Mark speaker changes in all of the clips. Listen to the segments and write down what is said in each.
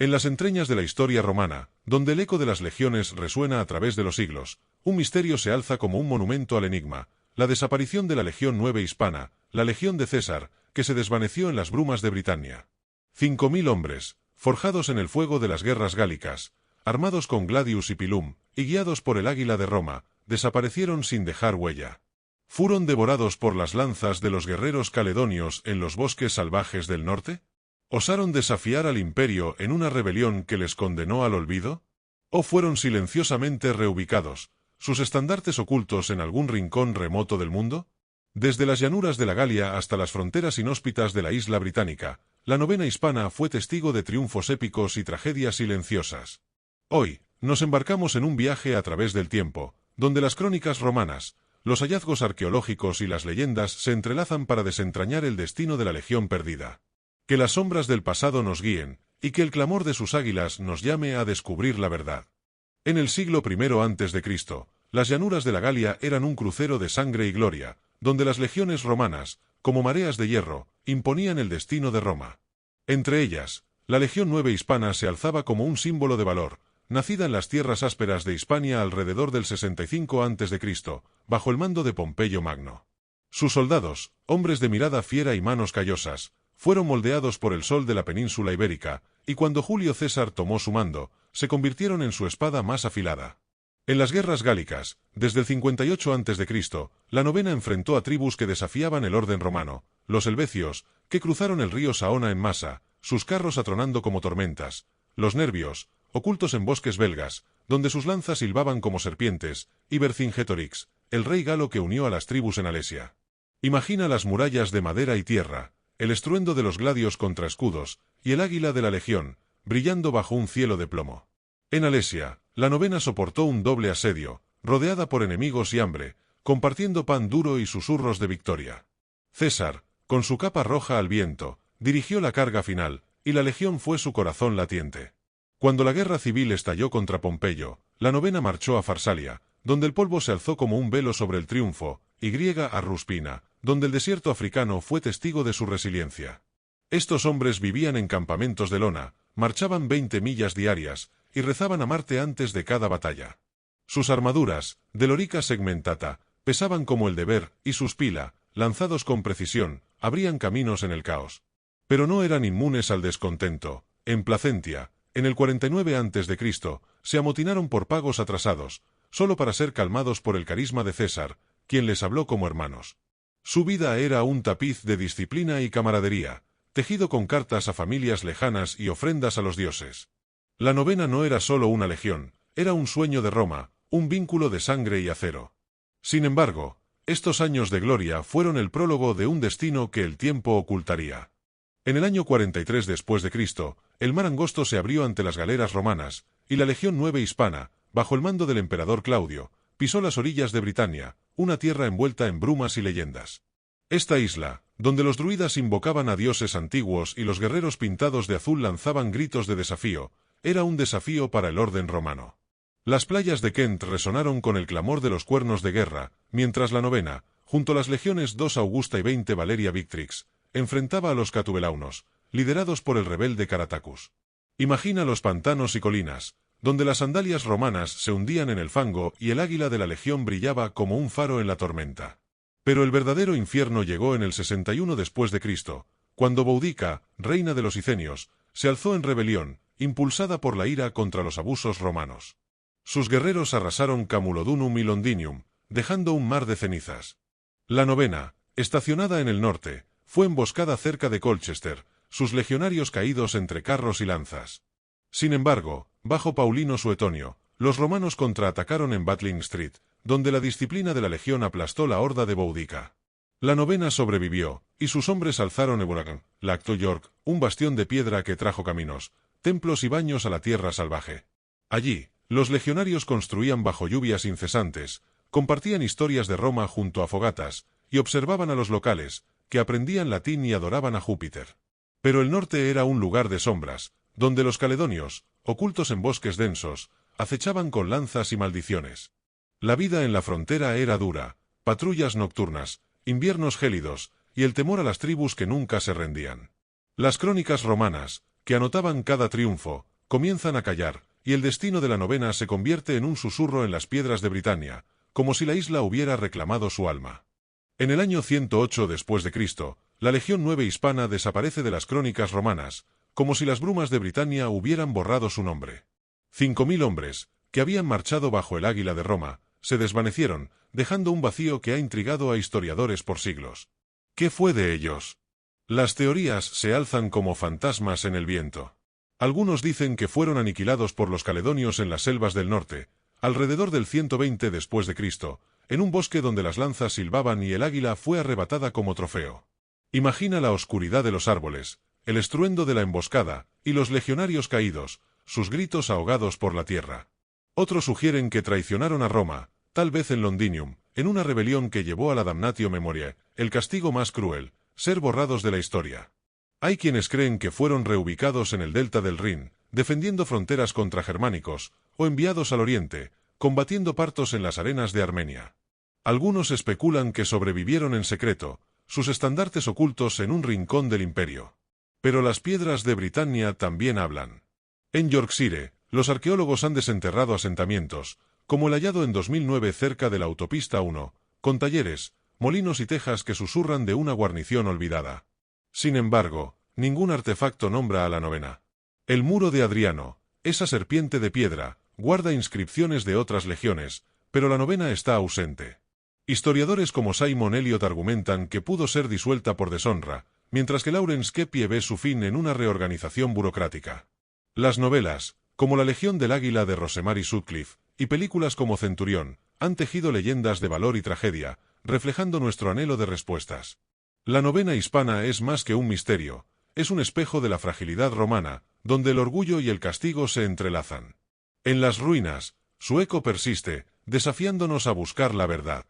Speaker 1: En las entrañas de la historia romana, donde el eco de las legiones resuena a través de los siglos, un misterio se alza como un monumento al enigma: la desaparición de la Legión 9 hispana, la Legión de César, que se desvaneció en las brumas de Britania. 5.000 hombres, forjados en el fuego de las guerras gálicas, armados con gladius y pilum, y guiados por el águila de Roma, desaparecieron sin dejar huella. ¿Fueron devorados por las lanzas de los guerreros caledonios en los bosques salvajes del norte? ¿Osaron desafiar al imperio en una rebelión que les condenó al olvido? ¿O fueron silenciosamente reubicados, sus estandartes ocultos en algún rincón remoto del mundo? Desde las llanuras de la Galia hasta las fronteras inhóspitas de la isla británica, la novena hispana fue testigo de triunfos épicos y tragedias silenciosas. Hoy, nos embarcamos en un viaje a través del tiempo, donde las crónicas romanas, los hallazgos arqueológicos y las leyendas se entrelazan para desentrañar el destino de la Legión perdida. Que las sombras del pasado nos guíen, y que el clamor de sus águilas nos llame a descubrir la verdad. En el siglo I a.C., las llanuras de la Galia eran un crucero de sangre y gloria, donde las legiones romanas, como mareas de hierro, imponían el destino de Roma. Entre ellas, la Legión 9 hispana se alzaba como un símbolo de valor, nacida en las tierras ásperas de Hispania alrededor del 65 a.C., bajo el mando de Pompeyo Magno. Sus soldados, hombres de mirada fiera y manos callosas, fueron moldeados por el sol de la península ibérica, y cuando Julio César tomó su mando, se convirtieron en su espada más afilada. En las guerras gálicas, desde el 58 a.C., la novena enfrentó a tribus que desafiaban el orden romano: los helvecios, que cruzaron el río Saona en masa, sus carros atronando como tormentas; los nervios, ocultos en bosques belgas, donde sus lanzas silbaban como serpientes; y Vercingetorix, el rey galo que unió a las tribus en Alesia. Imagina las murallas de madera y tierra, el estruendo de los gladios contra escudos, y el águila de la legión, brillando bajo un cielo de plomo. En Alesia, la novena soportó un doble asedio, rodeada por enemigos y hambre, compartiendo pan duro y susurros de victoria. César, con su capa roja al viento, dirigió la carga final, y la legión fue su corazón latiente. Cuando la guerra civil estalló contra Pompeyo, la novena marchó a Farsalia, donde el polvo se alzó como un velo sobre el triunfo, y griega a Ruspina, donde el desierto africano fue testigo de su resiliencia. Estos hombres vivían en campamentos de lona, marchaban 20 millas diarias, y rezaban a Marte antes de cada batalla. Sus armaduras, de lorica segmentata, pesaban como el deber, y sus pila, lanzados con precisión, abrían caminos en el caos. Pero no eran inmunes al descontento. En Placentia, en el 49 a.C., se amotinaron por pagos atrasados, solo para ser calmados por el carisma de César, quien les habló como hermanos. Su vida era un tapiz de disciplina y camaradería, tejido con cartas a familias lejanas y ofrendas a los dioses. La novena no era solo una legión, era un sueño de Roma, un vínculo de sangre y acero. Sin embargo, estos años de gloria fueron el prólogo de un destino que el tiempo ocultaría. En el año 43 después de Cristo, el mar angosto se abrió ante las galeras romanas, y la Legión 9 hispana, bajo el mando del emperador Claudio, pisó las orillas de Britania, una tierra envuelta en brumas y leyendas. Esta isla, donde los druidas invocaban a dioses antiguos y los guerreros pintados de azul lanzaban gritos de desafío, era un desafío para el orden romano. Las playas de Kent resonaron con el clamor de los cuernos de guerra, mientras la novena, junto a las legiones 2 Augusta y 20 Valeria Victrix, enfrentaba a los catubelaunos, liderados por el rebelde Caratacus. Imagina los pantanos y colinas, donde las sandalias romanas se hundían en el fango y el águila de la legión brillaba como un faro en la tormenta. Pero el verdadero infierno llegó en el 61 después de Cristo, cuando Boudica, reina de los Icenios, se alzó en rebelión, impulsada por la ira contra los abusos romanos. Sus guerreros arrasaron Camulodunum y Londinium, dejando un mar de cenizas. La novena, estacionada en el norte, fue emboscada cerca de Colchester, sus legionarios caídos entre carros y lanzas. Sin embargo, bajo Paulino Suetonio, los romanos contraatacaron en Watling Street, donde la disciplina de la legión aplastó la horda de Boudica. La novena sobrevivió, y sus hombres alzaron Eboracán, Lacto York, un bastión de piedra que trajo caminos, templos y baños a la tierra salvaje. Allí, los legionarios construían bajo lluvias incesantes, compartían historias de Roma junto a fogatas, y observaban a los locales, que aprendían latín y adoraban a Júpiter. Pero el norte era un lugar de sombras, donde los caledonios, ocultos en bosques densos, acechaban con lanzas y maldiciones. La vida en la frontera era dura, patrullas nocturnas, inviernos gélidos, y el temor a las tribus que nunca se rendían. Las crónicas romanas, que anotaban cada triunfo, comienzan a callar, y el destino de la novena se convierte en un susurro en las piedras de Britania, como si la isla hubiera reclamado su alma. En el año 108 después de Cristo, la Legión 9 hispana desaparece de las crónicas romanas, como si las brumas de Britania hubieran borrado su nombre. 5.000 hombres, que habían marchado bajo el águila de Roma, se desvanecieron, dejando un vacío que ha intrigado a historiadores por siglos. ¿Qué fue de ellos? Las teorías se alzan como fantasmas en el viento. Algunos dicen que fueron aniquilados por los caledonios en las selvas del norte, alrededor del 120 después de Cristo, en un bosque donde las lanzas silbaban y el águila fue arrebatada como trofeo. Imagina la oscuridad de los árboles, el estruendo de la emboscada, y los legionarios caídos, sus gritos ahogados por la tierra. Otros sugieren que traicionaron a Roma, tal vez en Londinium, en una rebelión que llevó a la damnatio memoriae, el castigo más cruel, ser borrados de la historia. Hay quienes creen que fueron reubicados en el delta del Rin, defendiendo fronteras contra germánicos, o enviados al oriente, combatiendo partos en las arenas de Armenia. Algunos especulan que sobrevivieron en secreto, sus estandartes ocultos en un rincón del imperio. Pero las piedras de Britania también hablan. En Yorkshire, los arqueólogos han desenterrado asentamientos, como el hallado en 2009 cerca de la autopista 1, con talleres, molinos y tejas que susurran de una guarnición olvidada. Sin embargo, ningún artefacto nombra a la novena. El muro de Adriano, esa serpiente de piedra, guarda inscripciones de otras legiones, pero la novena está ausente. Historiadores como Simon Elliot argumentan que pudo ser disuelta por deshonra, mientras que Lawrence Keppie ve su fin en una reorganización burocrática. Las novelas, como La Legión del Águila de Rosemary Sutcliffe, y películas como Centurión, han tejido leyendas de valor y tragedia, reflejando nuestro anhelo de respuestas. La novena hispana es más que un misterio, es un espejo de la fragilidad romana, donde el orgullo y el castigo se entrelazan. En las ruinas, su eco persiste, desafiándonos a buscar la verdad.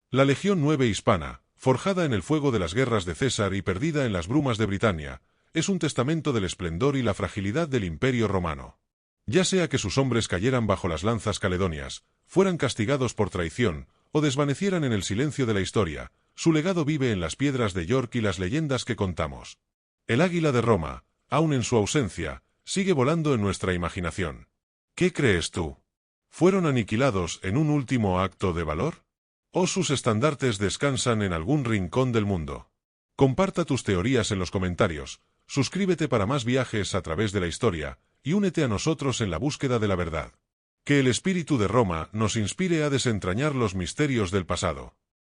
Speaker 1: La Legión 9 hispana, forjada en el fuego de las guerras de César y perdida en las brumas de Britania, es un testamento del esplendor y la fragilidad del Imperio romano. Ya sea que sus hombres cayeran bajo las lanzas caledonias, fueran castigados por traición, o desvanecieran en el silencio de la historia, su legado vive en las piedras de York y las leyendas que contamos. El águila de Roma, aun en su ausencia, sigue volando en nuestra imaginación. ¿Qué crees tú? ¿Fueron aniquilados en un último acto de valor? ¿O sus estandartes descansan en algún rincón del mundo? Comparta tus teorías en los comentarios, suscríbete para más viajes a través de la historia, y únete a nosotros en la búsqueda de la verdad. Que el espíritu de Roma nos inspire a desentrañar los misterios del pasado.